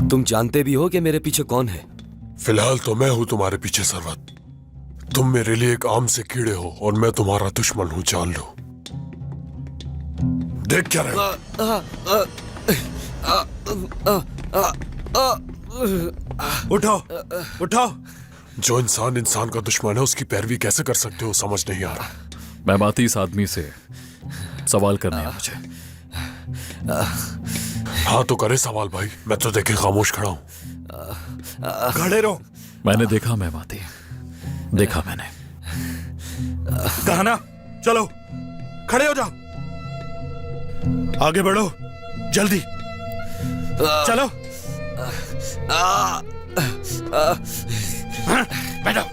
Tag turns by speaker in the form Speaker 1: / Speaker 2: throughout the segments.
Speaker 1: तुम जानते भी हो कि मेरे पीछे कौन है?
Speaker 2: फिलहाल तो मैं हूं तुम्हारे पीछे सरवत। तुम मेरे लिए एक आम से कीड़े हो और मैं तुम्हारा दुश्मन हूं, जान लो। देख क्या रहे हो?
Speaker 3: उठाओ उठाओ।
Speaker 2: जो इंसान इंसान का दुश्मन है उसकी पैरवी कैसे कर सकते हो, समझ नहीं आ रहा।
Speaker 4: मैं बात इस आदमी से सवाल करने हैं मुझे।
Speaker 2: हाँ तो करे सवाल भाई, मैं तो देखे खामोश खड़ा हूं।
Speaker 3: खड़े रहो।
Speaker 4: मैंने देखा मैं बाती, देखा मैंने।
Speaker 3: कहा ना, चलो खड़े हो जाओ। आगे बढ़ो जल्दी, चलो। हाँ, बैठो।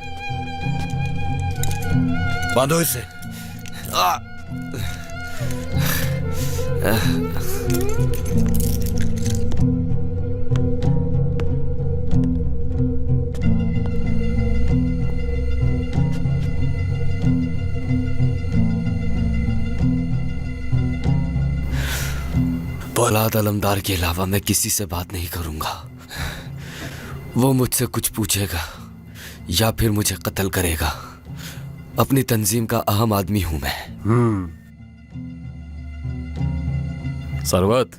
Speaker 3: बांधो इसे।
Speaker 1: औलाद अलमदार के अलावा मैं किसी से बात नहीं करूंगा। वो मुझसे कुछ पूछेगा या फिर मुझे कत्ल करेगा। अपनी तंजीम का अहम आदमी हूं मैं।
Speaker 4: सरवत,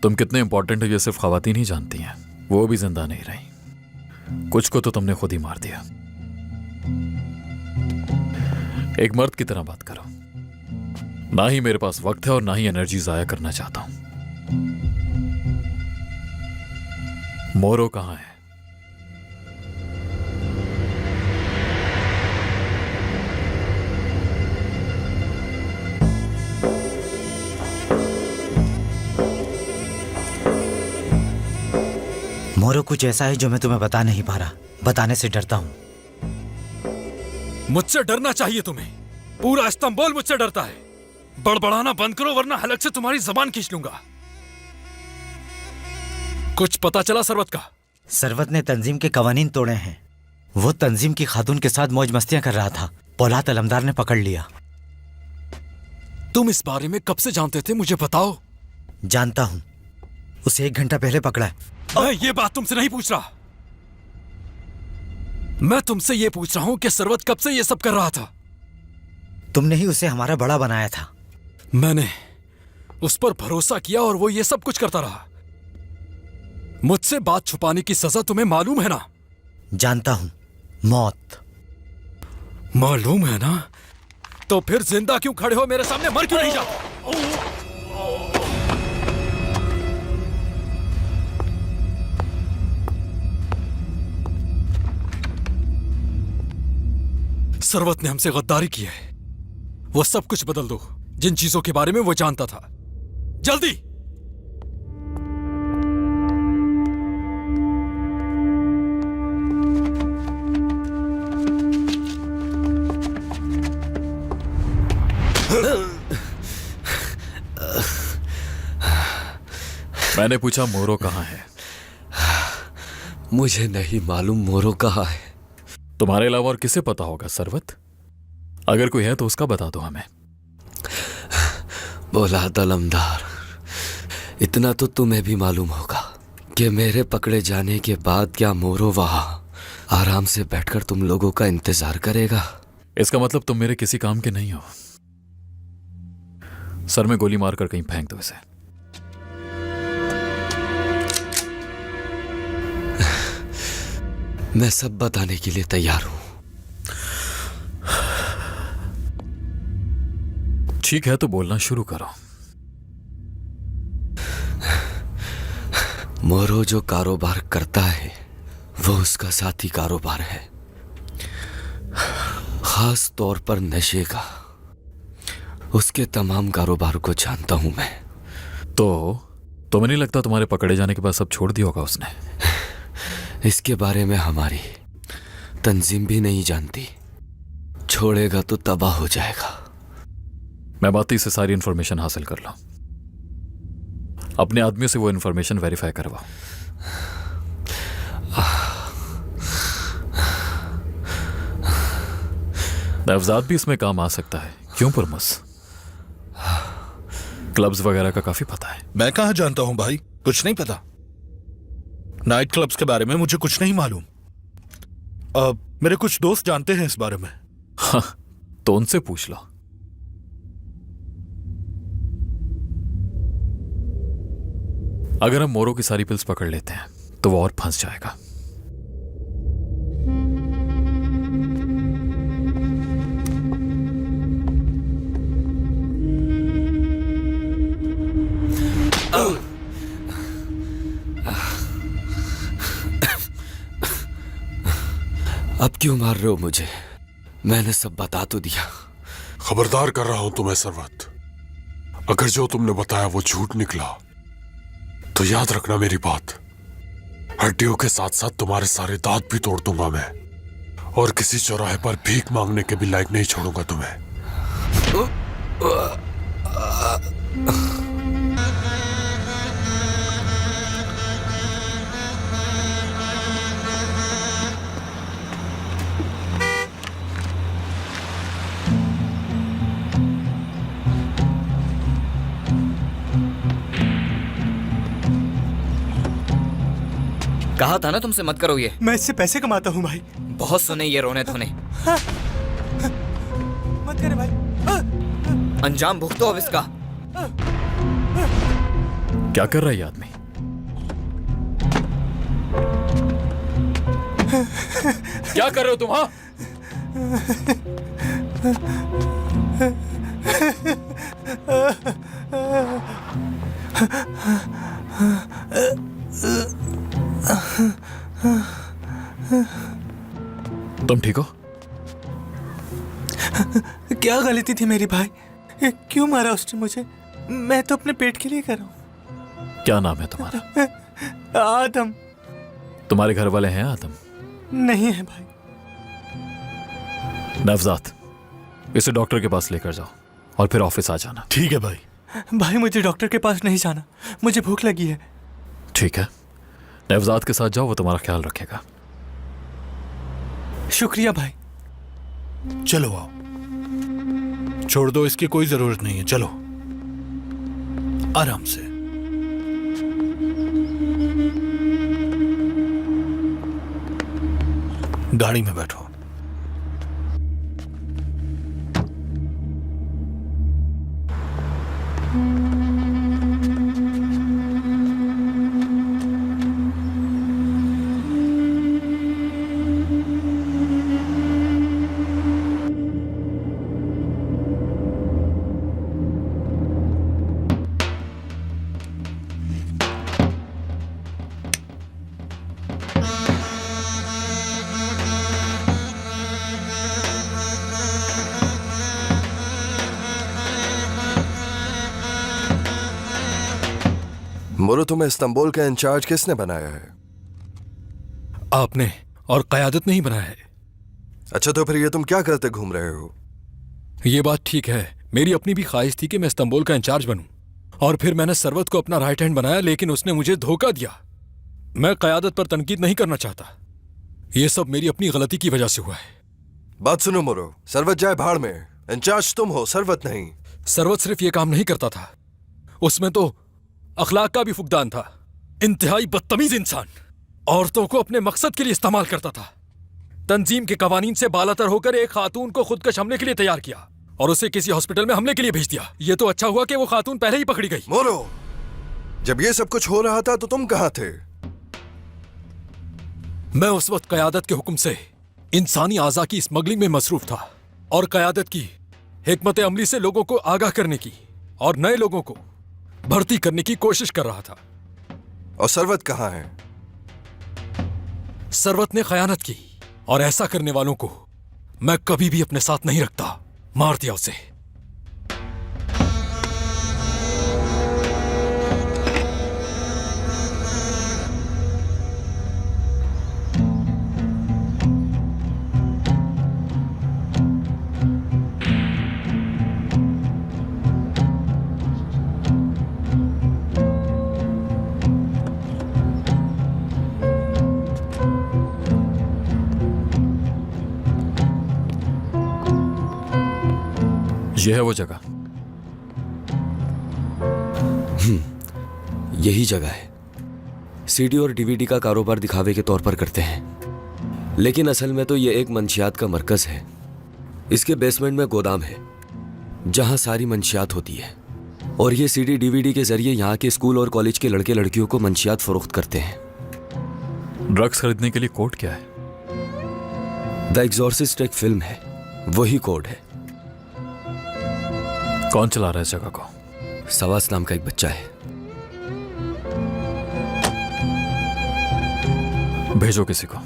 Speaker 4: तुम कितने इंपॉर्टेंट हो ये सिर्फ खवातीन ही जानती हैं। वो भी जिंदा नहीं रही, कुछ को तो तुमने खुद ही मार दिया। एक मर्द की तरह बात करो। ना ही मेरे पास वक्त है और ना ही एनर्जी जाया करना चाहता हूं। मोरो कहां है?
Speaker 5: मोरो कुछ ऐसा है जो मैं तुम्हें बता नहीं पा रहा। बताने से डरता हूं।
Speaker 6: मुझसे डरना चाहिए तुम्हें। पूरा इस्तांबुल मुझसे डरता है। बड़बड़ाना बंद करो वरना हलक से तुम्हारी जबान खींच लूंगा। कुछ पता चला सरवत का?
Speaker 5: सरवत ने तंजीम के कवानीन तोड़े हैं। वो तंजीम की खातून के साथ मौज मस्तियां कर रहा था। औलाद अलमदार ने पकड़ लिया।
Speaker 6: तुम इस बारे में कब से जानते थे, मुझे बताओ।
Speaker 5: जानता हूं, उसे 1 घंटा पहले पकड़ा है।
Speaker 6: मैं ये बात तुमसे नहीं पूछ रहा। मैं तुमसे ये पूछ रहा हूं कि सरवत कब से ये सब कर रहा था?
Speaker 5: तुमने ही उसे हमारा बड़ा बनाया था।
Speaker 6: मैंने उस पर भरोसा किया और वो ये सब कुछ करता रहा। मुझसे बात छुपाने की सजा तुम्हें मालूम है ना?
Speaker 5: जानता हूं, मौत।
Speaker 6: मालूम है ना? तो फिर जिंदा क्यों खड़े हो मेरे सामने? मर क्यों नहीं जाते? सरवत ने हमसे गद्दारी की है। वो सब कुछ बदल दो जिन चीजों के बारे में वो जानता था। जल्दी।
Speaker 4: मैंने पूछा मोरो कहां है?
Speaker 1: मुझे नहीं मालूम मोरो कहाँ है।
Speaker 4: तुम्हारे अलावा और किसे पता होगा सरवत? अगर कोई है तो उसका बता दो हमें।
Speaker 1: औलाद अलमदार, इतना तो तुम्हें भी मालूम होगा कि मेरे पकड़े जाने के बाद क्या मोरो वहां आराम से बैठकर तुम लोगों का इंतजार करेगा?
Speaker 4: इसका मतलब तुम मेरे किसी काम के नहीं हो। सर में गोली मारकर कहीं फेंक दो इसे।
Speaker 1: मैं सब बताने के लिए तैयार हूं।
Speaker 4: ठीक है तो बोलना शुरू करो।
Speaker 1: मोरो जो कारोबार करता है वो उसका साथी कारोबार है, खास तौर पर नशे का। उसके तमाम कारोबार को जानता हूं मैं।
Speaker 4: तो तुम्हें नहीं लगता तुम्हारे पकड़े जाने के बाद सब छोड़ दिया होगा उसने?
Speaker 1: इसके बारे में हमारी तंजीम भी नहीं जानती। छोड़ेगा तो तबाह हो जाएगा।
Speaker 4: मैं बाती से सारी इंफॉर्मेशन हासिल कर लूं। अपने आदमियों से वो इंफॉर्मेशन वेरीफाई करवाओ। नवजाद भी इसमें काम आ सकता है, क्यों पुरमस? क्लब्स वगैरह का काफी पता है।
Speaker 3: मैं कहां जानता हूं भाई, कुछ नहीं पता। नाइट क्लब्स के बारे में मुझे कुछ नहीं मालूम। मेरे कुछ दोस्त जानते हैं इस बारे में।
Speaker 4: हाँ, तो उनसे पूछ लो। अगर हम मोरो की सारी पिल्स पकड़ लेते हैं तो वो और फंस जाएगा।
Speaker 1: अब क्यों मार रहे हो मुझे? मैंने सब बता तो दिया।
Speaker 2: खबरदार कर रहा हूं तुम्हें सरवत, अगर जो तुमने बताया वो झूठ निकला तो याद रखना मेरी बात, हड्डियों के साथ साथ तुम्हारे सारे दांत भी तोड़ दूंगा मैं, और किसी चौराहे पर भीख मांगने के भी लायक नहीं छोड़ूंगा तुम्हें।
Speaker 7: कहा था ना तुमसे मत करो ये।
Speaker 8: मैं इससे पैसे कमाता हूँ भाई।
Speaker 7: बहुत सुने ये रोने धोने।
Speaker 8: मत करे भाई।
Speaker 7: अंजाम भुगतो अब इसका।
Speaker 4: क्या कर रहा है ये आदमी? क्या कर रहे हो तुम? हाँ, तुम ठीक हो?
Speaker 8: क्या गलती थी मेरी भाई? क्यों मारा उसने मुझे? मैं तो अपने पेट के लिए कर रहा हूँ।
Speaker 4: क्या नाम है तुम्हारा?
Speaker 8: आदम।
Speaker 4: तुम्हारे घर वाले हैं आदम?
Speaker 8: नहीं है भाई।
Speaker 4: नवजात, इसे डॉक्टर के पास लेकर जाओ और फिर ऑफिस आ जाना।
Speaker 3: ठीक है भाई।
Speaker 8: भाई मुझे डॉक्टर के पास नहीं जाना, मुझे भूख लगी है।
Speaker 4: ठीक है, नवजात के साथ जाओ, वो तुम्हारा ख्याल रखेगा।
Speaker 8: शुक्रिया भाई।
Speaker 3: चलो आओ, छोड़ दो, इसकी कोई जरूरत नहीं है। चलो आराम से। गाड़ी में बैठो।
Speaker 9: मोरो, तुम्हें इस्तांबुल का इंचार्ज किसने बनाया है?
Speaker 6: आपने, और कयादत नहीं बनाया है।
Speaker 9: अच्छा, तो फिर ये तुम क्या करते घूम रहे हो?
Speaker 6: ये बात ठीक है, मेरी अपनी भी ख्वाहिश थी कि मैं इस्तांबुल का इंचार्ज बनूं, और फिर मैंने सरवत को अपना राइट हैंड बनाया, लेकिन उसने मुझे धोखा दिया। मैं कयादत पर तनकीद नहीं करना चाहता, ये सब मेरी अपनी गलती की वजह से हुआ है।
Speaker 9: बात सुनो मोरो, सरवत जाए भाड़ में, इंचार्ज तुम हो, सरवत नहीं।
Speaker 6: सरवत सिर्फ ये काम नहीं करता था, उसमें तो अखलाक का भी फुकदान था। इंतहाई बदतमीज इंसान, औरतों को अपने मकसद के लिए इस्तेमाल करता था। तंजीम के कवानीन से बालातर होकर एक खातून को खुदकश हमले के लिए तैयार किया और उसे किसी हॉस्पिटल में हमले के लिए भेज दिया। ये तो अच्छा हुआ कि वो खातून पहले ही पकड़ी गई।
Speaker 9: मोरो, जब ये सब कुछ हो रहा था तो तुम कहां थे?
Speaker 6: मैं उस वक्त कयादत के हुक्म से इंसानी आज़ा की स्मगलिंग में मसरूफ था, और कयादत की हिकमत अमली से लोगों को आगाह करने की और नए लोगों को भर्ती करने की कोशिश कर रहा था।
Speaker 9: और सरवत कहां है?
Speaker 6: सरवत ने खयानत की, और ऐसा करने वालों को मैं कभी भी अपने साथ नहीं रखता। मार दिया उसे।
Speaker 4: यह है वो जगह।
Speaker 1: यही जगह है। सीडी और डीवीडी का कारोबार दिखावे के तौर पर करते हैं, लेकिन असल में तो ये एक मंशियात का मरकज है। इसके बेसमेंट में गोदाम है जहां सारी मंशियात होती है, और ये सीडी डीवीडी के जरिए यहाँ के स्कूल और कॉलेज के लड़के लड़कियों को मंशियात फरोख्त करते हैं।
Speaker 4: ड्रग्स खरीदने के लिए कोड क्या है?
Speaker 1: द एग्जॉर्सिस्ट एक फिल्म है, वही कोड है।
Speaker 4: कौन चला रहा है इस जगह को?
Speaker 1: सवास नाम का एक बच्चा है।
Speaker 4: भेजो किसी को।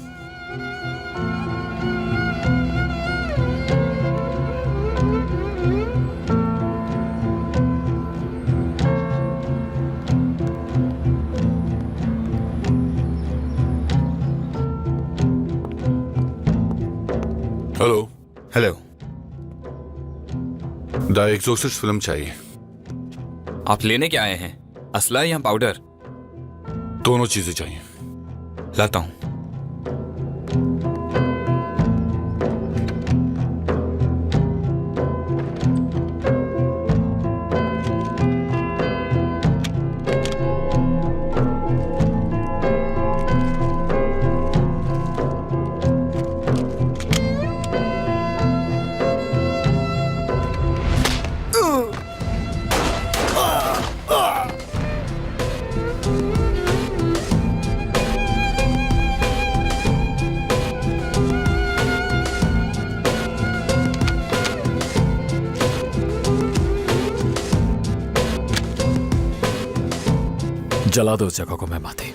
Speaker 10: Hello
Speaker 11: hello,
Speaker 10: the Exorcist film चाहिए।
Speaker 7: आप लेने क्या आए हैं, असला या पाउडर?
Speaker 10: दोनों चीजें चाहिए।
Speaker 7: लाता हूं।
Speaker 4: जला दो उस जगह को मैं माती।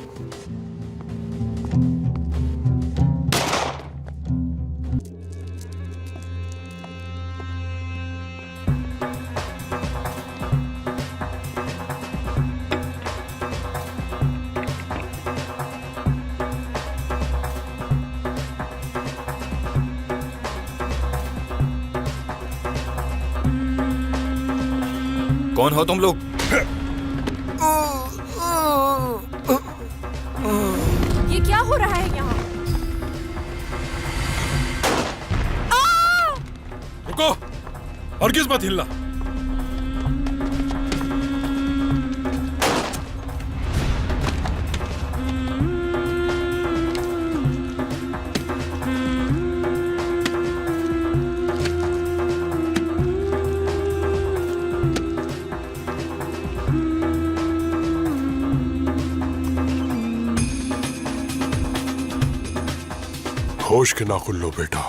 Speaker 7: कौन हो तुम लोग?
Speaker 12: ये क्या हो रहा है यहाँ?
Speaker 6: रुको, हरगिज़ मत हिलना।
Speaker 2: होश के नाखुन लो बेटा।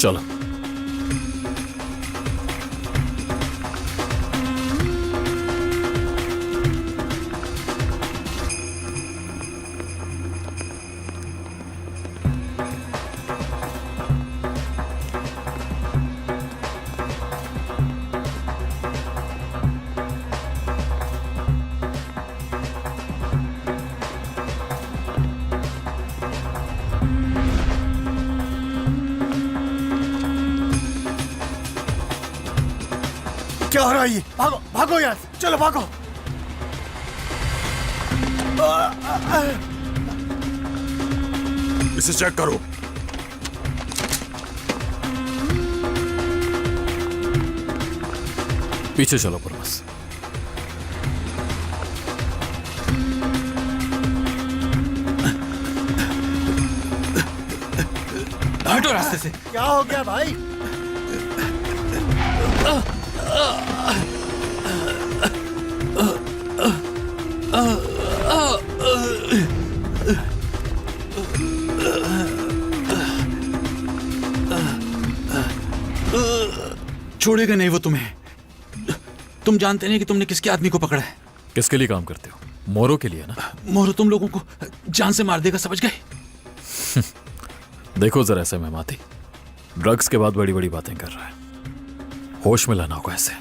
Speaker 4: चलो।
Speaker 8: क्या हो रहा है ये? भागो भागो यार, चलो भागो।
Speaker 2: इसे चेक करो।
Speaker 4: पीछे चलो परवास।
Speaker 8: हटो रास्ते से। क्या हो गया भाई?
Speaker 11: छोड़ेगा नहीं वो तुम्हें। तुम जानते नहीं कि तुमने किसके आदमी को पकड़ा है।
Speaker 4: किसके लिए काम करते हो? मोरो के लिए ना?
Speaker 11: मोरो तुम लोगों को जान से मार देगा, समझ गए?
Speaker 4: देखो जरा ऐसे मेहमाती, ड्रग्स के बाद बड़ी बड़ी बातें कर रहा है। होश में लाना होगा ऐसे।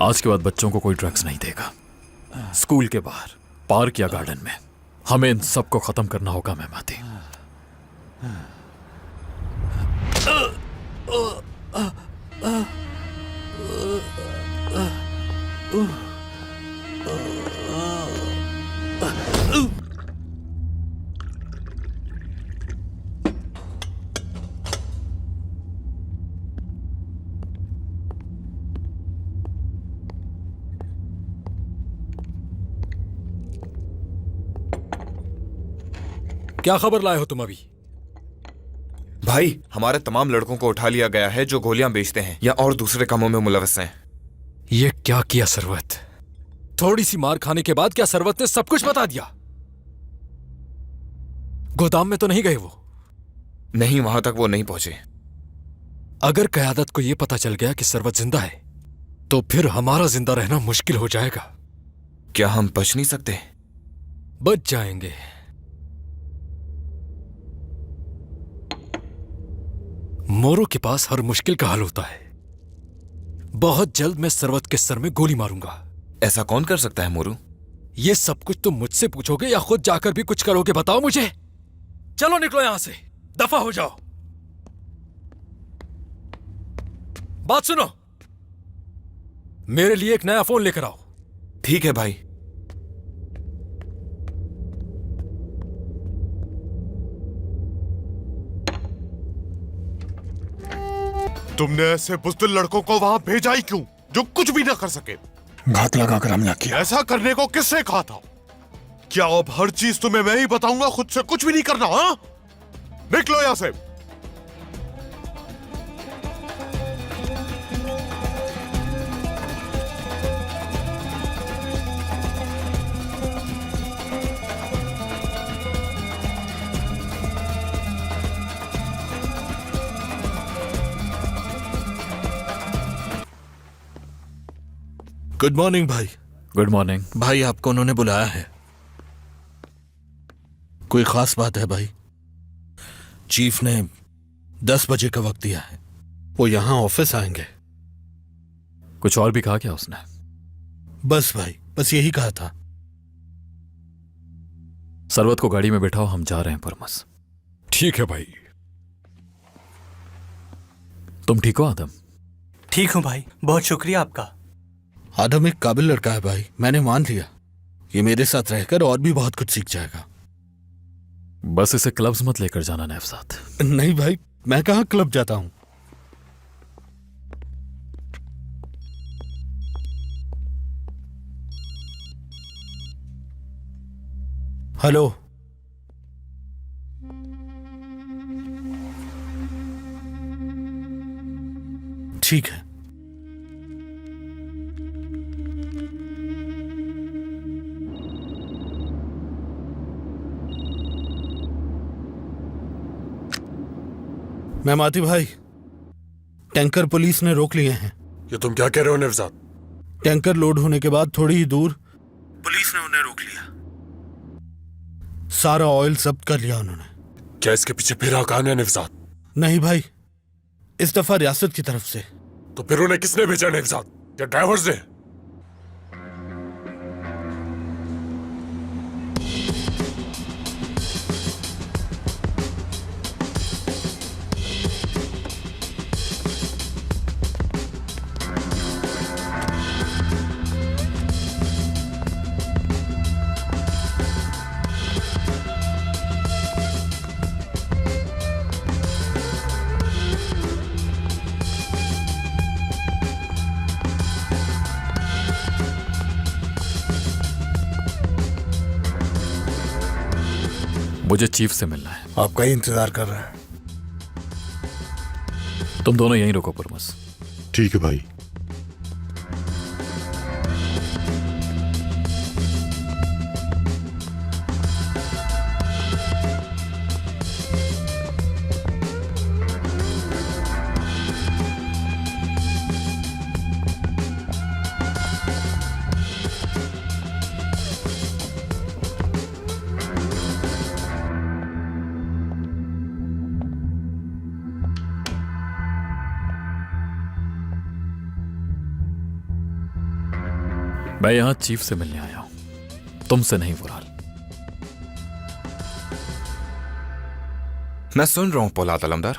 Speaker 4: आज के बाद बच्चों को कोई ड्रग्स नहीं देगा। स्कूल के बाहर, पार्क या गार्डन में हमें इन सबको खत्म करना होगा मेहमाती।
Speaker 6: क्या खबर लाए हो तुम अभी?
Speaker 7: भाई, हमारे तमाम लड़कों को उठा लिया गया है जो गोलियां बेचते हैं या और दूसरे कामों में मुलविस हैं।
Speaker 6: ये क्या किया सरवत? थोड़ी सी मार खाने के बाद क्या सरवत ने सब कुछ बता दिया? गोदाम में तो नहीं गए वो?
Speaker 7: नहीं, वहां तक वो नहीं पहुंचे।
Speaker 6: अगर कयादत को यह पता चल गया कि सरवत जिंदा है तो फिर हमारा जिंदा रहना मुश्किल हो जाएगा।
Speaker 7: क्या हम बच नहीं सकते?
Speaker 6: बच जाएंगे। मोरो के पास हर मुश्किल का हल होता है। बहुत जल्द मैं सरवत के सर में गोली मारूंगा।
Speaker 7: ऐसा कौन कर सकता है मोरू?
Speaker 6: ये सब कुछ तुम मुझसे पूछोगे या खुद जाकर भी कुछ करोगे? बताओ मुझे। चलो निकलो यहां से, दफा हो जाओ। बात सुनो, मेरे लिए एक नया फोन लेकर आओ।
Speaker 7: ठीक है भाई।
Speaker 2: तुमने ऐसे बुज़दिल लड़कों को वहां भेजा ही क्यों, जो कुछ भी ना कर सके?
Speaker 10: घात लगाकर हमला किया।
Speaker 2: ऐसा करने को किसने कहा था? क्या अब हर चीज तुम्हें मैं ही बताऊंगा? खुद से कुछ भी नहीं करना? हाँ, निकलो यहां से।
Speaker 3: गुड मॉर्निंग भाई।
Speaker 4: गुड मॉर्निंग
Speaker 3: भाई, आपको उन्होंने बुलाया है। कोई खास बात है भाई? चीफ ने 10 बजे का वक्त दिया है। वो यहां ऑफिस आएंगे।
Speaker 4: कुछ और भी कहा क्या उसने?
Speaker 3: बस भाई, बस यही कहा था।
Speaker 4: सरवत को गाड़ी में बैठाओ, हम जा रहे हैं पुरमस।
Speaker 6: ठीक है भाई।
Speaker 4: तुम ठीक हो आदम?
Speaker 8: ठीक हूं भाई, बहुत शुक्रिया आपका।
Speaker 3: आदम एक काबिल लड़का है भाई, मैंने मान लिया। ये मेरे साथ रहकर और भी बहुत कुछ सीख जाएगा।
Speaker 4: बस इसे क्लब्स मत लेकर जाना नैफसात।
Speaker 3: नहीं भाई, मैं कहां क्लब जाता हूं। हेलो, ठीक है। मेहमाती भाई, टैंकर पुलिस ने रोक लिए हैं।
Speaker 2: ये तुम क्या कह रहे हो नेवजाद?
Speaker 3: टैंकर लोड होने के बाद थोड़ी ही दूर पुलिस ने उन्हें रोक लिया। सारा ऑयल जब्त कर लिया उन्होंने।
Speaker 2: क्या इसके पीछे फिर कौन है नेवजाद?
Speaker 3: नहीं भाई, इस दफा रियासत की तरफ से।
Speaker 2: तो फिर उन्हें किसने भेजा नेवजाद? क्या ड्राइवर्स ने?
Speaker 4: मुझे चीफ से मिलना है।
Speaker 3: आपका ही इंतजार कर रहा है।
Speaker 4: तुम दोनों यहीं रुको पुरमस,
Speaker 10: ठीक है भाई।
Speaker 4: मैं यहां चीफ से मिलने आया हूं, तुमसे नहीं वुराल।
Speaker 7: मैं सुन रहा हूं पोलाद अलमदार।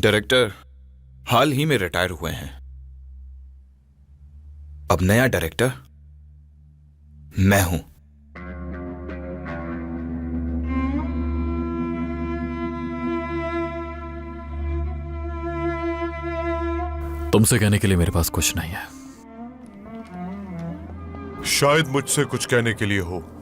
Speaker 7: डायरेक्टर हाल ही में रिटायर हुए हैं। अब नया डायरेक्टर मैं हूं।
Speaker 4: तुमसे कहने के लिए मेरे पास कुछ नहीं है।
Speaker 2: शायद मुझसे कुछ कहने के लिए हो।